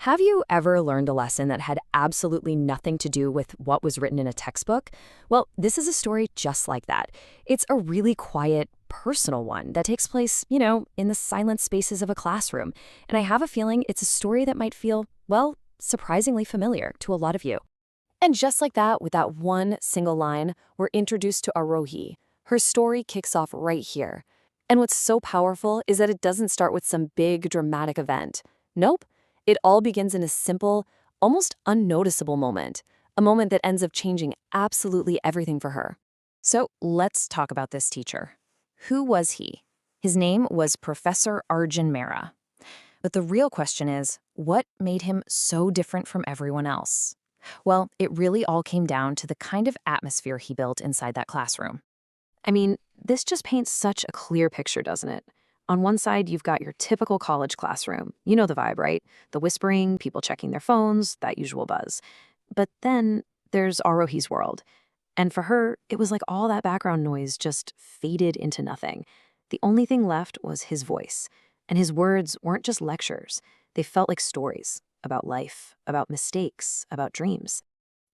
Have you ever learned a lesson that had absolutely nothing to do with what was written in a textbook? Well, this is a story just like that. It's a really quiet, personal one that takes place, in the silent spaces of a classroom. And I have a feeling it's a story that might feel, well, surprisingly familiar to a lot of you. And just like that, with that one single line, we're introduced to Arohi. Her story kicks off right here. And what's so powerful is that it doesn't start with some big, dramatic event. Nope. It all begins in a simple, almost unnoticeable moment, a moment that ends up changing absolutely everything for her. So let's talk about this teacher. Who was he? His name was Professor Arjun Mehra. But the real question is, what made him so different from everyone else? Well, it really all came down to the kind of atmosphere he built inside that classroom. I mean, this just paints such a clear picture, doesn't it? On one side, you've got your typical college classroom. You know the vibe, right? The whispering, people checking their phones, that usual buzz. But then there's Arohi's world. And for her, it was like all that background noise just faded into nothing. The only thing left was his voice. And his words weren't just lectures. They felt like stories about life, about mistakes, about dreams.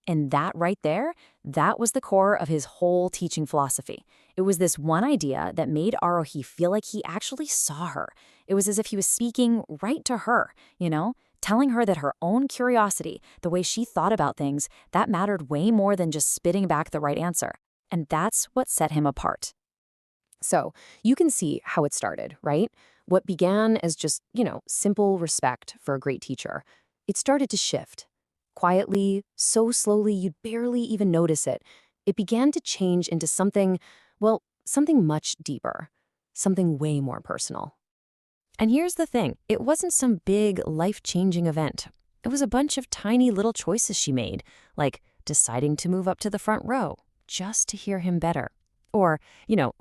And that right there, that was the core of his whole teaching philosophy. It was this one idea that made Arohi feel like he actually saw her. It was as if he was speaking right to her, telling her that her own curiosity, the way she thought about things, that mattered way more than just spitting back the right answer. And that's what set him apart. So you can see how it started, right? What began as just, simple respect for a great teacher, it started to shift. Quietly, so slowly you'd barely even notice it. It began to change into something much deeper, something way more personal. And here's the thing, it wasn't some big, life-changing event. It was a bunch of tiny little choices she made, like deciding to move up to the front row, just to hear him better. Or,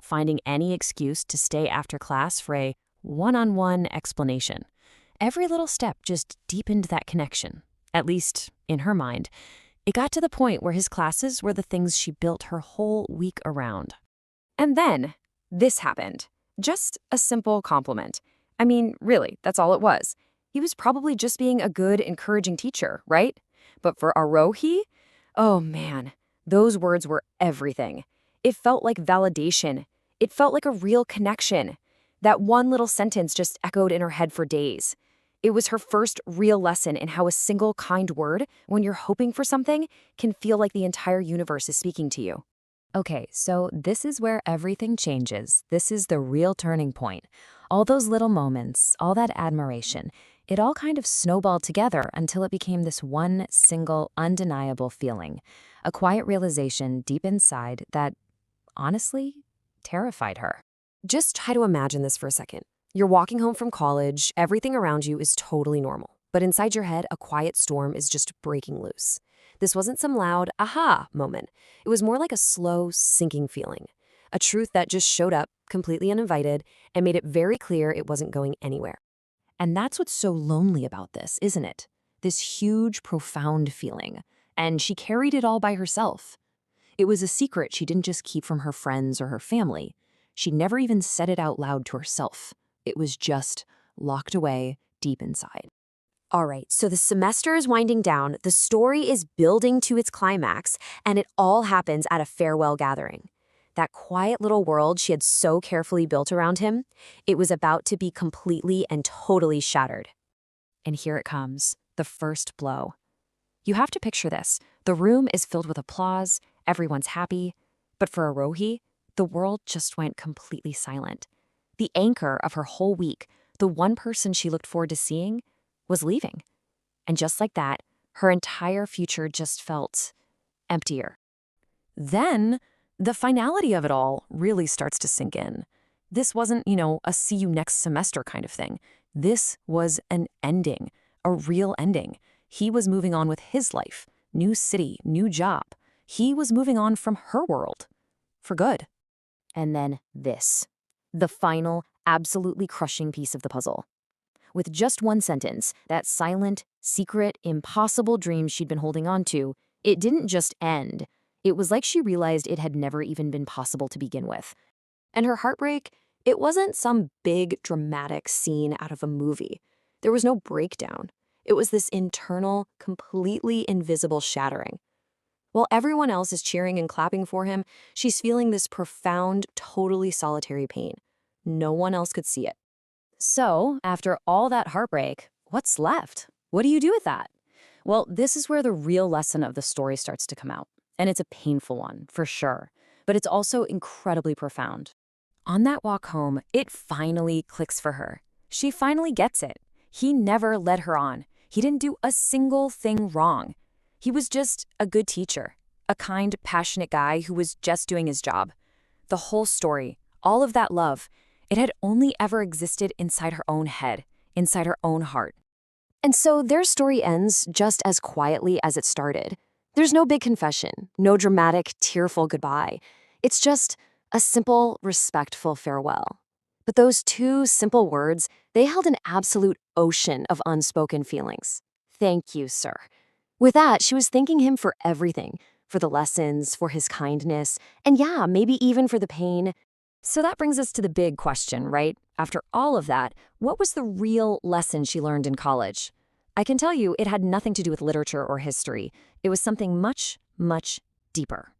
finding any excuse to stay after class for a one-on-one explanation. Every little step just deepened that connection. At least, in her mind. It got to the point where his classes were the things she built her whole week around. And then, this happened. Just a simple compliment. I mean, really, that's all it was. He was probably just being a good, encouraging teacher, right? But for Arohi, oh man, those words were everything. It felt like validation. It felt like a real connection. That one little sentence just echoed in her head for days. It was her first real lesson in how a single kind word, when you're hoping for something, can feel like the entire universe is speaking to you. Okay, so this is where everything changes. This is the real turning point. All those little moments, all that admiration, it all kind of snowballed together until it became this one single, undeniable feeling. A quiet realization deep inside that, honestly, terrified her. Just try to imagine this for a second. You're walking home from college, everything around you is totally normal. But inside your head, a quiet storm is just breaking loose. This wasn't some loud, aha moment. It was more like a slow, sinking feeling. A truth that just showed up, completely uninvited, and made it very clear it wasn't going anywhere. And that's what's so lonely about this, isn't it? This huge, profound feeling. And she carried it all by herself. It was a secret she didn't just keep from her friends or her family. She never even said it out loud to herself. It was just locked away deep inside. All right, so the semester is winding down, the story is building to its climax, and it all happens at a farewell gathering. That quiet little world she had so carefully built around him, it was about to be completely and totally shattered. And here it comes, the first blow. You have to picture this. The room is filled with applause, everyone's happy, but for Arohi, the world just went completely silent. The anchor of her whole week, the one person she looked forward to seeing, was leaving. And just like that, her entire future just felt emptier. Then, the finality of it all really starts to sink in. This wasn't, a see you next semester kind of thing. This was an ending, a real ending. He was moving on with his life, new city, new job. He was moving on from her world, for good. And then this. The final, absolutely crushing piece of the puzzle. With just one sentence, that silent, secret, impossible dream she'd been holding on to, it didn't just end. It was like she realized it had never even been possible to begin with. And her heartbreak, it wasn't some big, dramatic scene out of a movie. There was no breakdown. It was this internal, completely invisible shattering. While everyone else is cheering and clapping for him, she's feeling this profound, totally solitary pain. No one else could see it. So, after all that heartbreak, what's left? What do you do with that? Well, this is where the real lesson of the story starts to come out. And it's a painful one, for sure. But it's also incredibly profound. On that walk home, it finally clicks for her. She finally gets it. He never led her on. He didn't do a single thing wrong. He was just a good teacher, a kind, passionate guy who was just doing his job. The whole story, all of that love, it had only ever existed inside her own head, inside her own heart. And so their story ends just as quietly as it started. There's no big confession, no dramatic, tearful goodbye. It's just a simple, respectful farewell. But those two simple words, they held an absolute ocean of unspoken feelings. Thank you, sir. With that, she was thanking him for everything, for the lessons, for his kindness, and yeah, maybe even for the pain. So that brings us to the big question, right? After all of that, what was the real lesson she learned in college? I can tell you it had nothing to do with literature or history. It was something much, much deeper.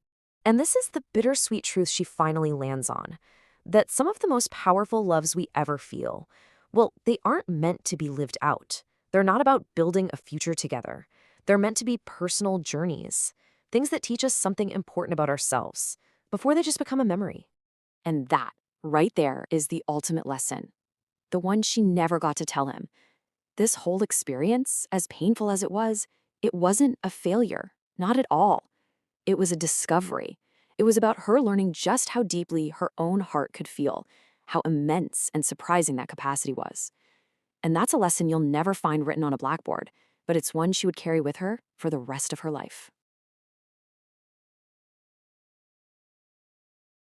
And this is the bittersweet truth she finally lands on, that some of the most powerful loves we ever feel, well, they aren't meant to be lived out. They're not about building a future together. They're meant to be personal journeys, things that teach us something important about ourselves, before they just become a memory. And that, right there, is the ultimate lesson. The one she never got to tell him. This whole experience, as painful as it wasn't a failure. Not at all. It was a discovery. It was about her learning just how deeply her own heart could feel, how immense and surprising that capacity was. And that's a lesson you'll never find written on a blackboard, but it's one she would carry with her for the rest of her life.